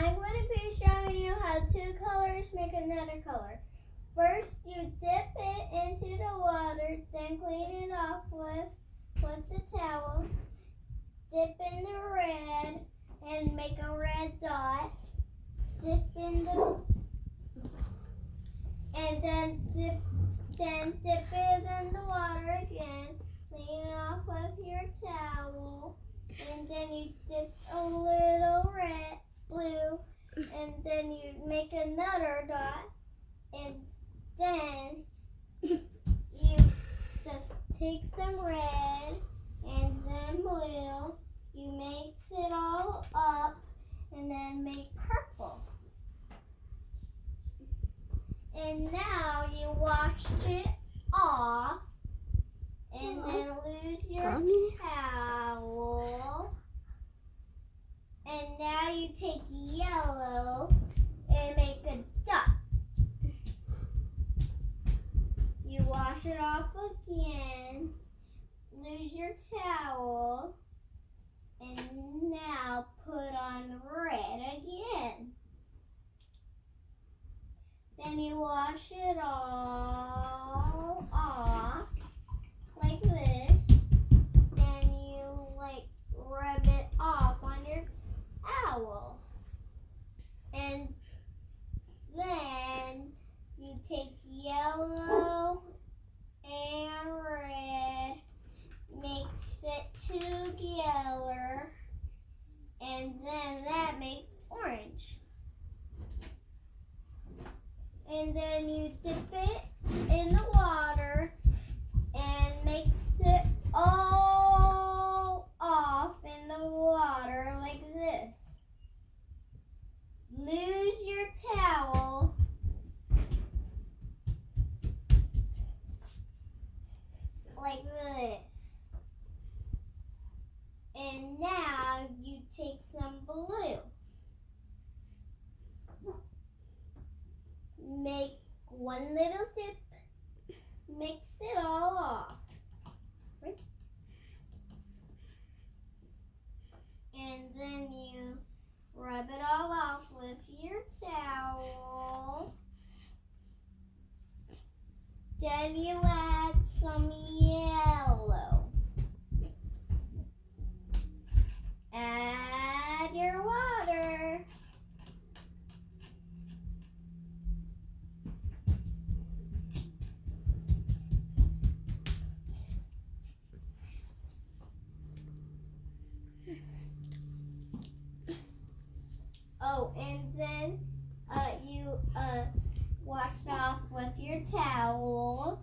I'm going to be showing you how two colors make another color. First, you dip it into the water, then clean it off with the towel. Dip in the red and make a red dot. Dip in the and then dip it in the water again. Clean it off with your towel, and then you dip a little red, blue, and then you make another dot, and then you just take some red and then blue. You mix it all up, and then make purple. And now you wash it off, and then lose your towel. And now you take yellow and make a dot. You wash it off again, lose your towel, and now put on red again. Then you wash it all off like this. Then you rub it off on your towel. And then you take yellow and red, mix it together, and then that makes orange. And then you dip it in the water and mix it all off in the water like this. Lose your towel. Like this. And now you take some blue. Make one little dip, mix it all off. Right? And then you rub it all off with your towel. Then you add some yellow. Add your water. Oh, and then you wash it off with your towel.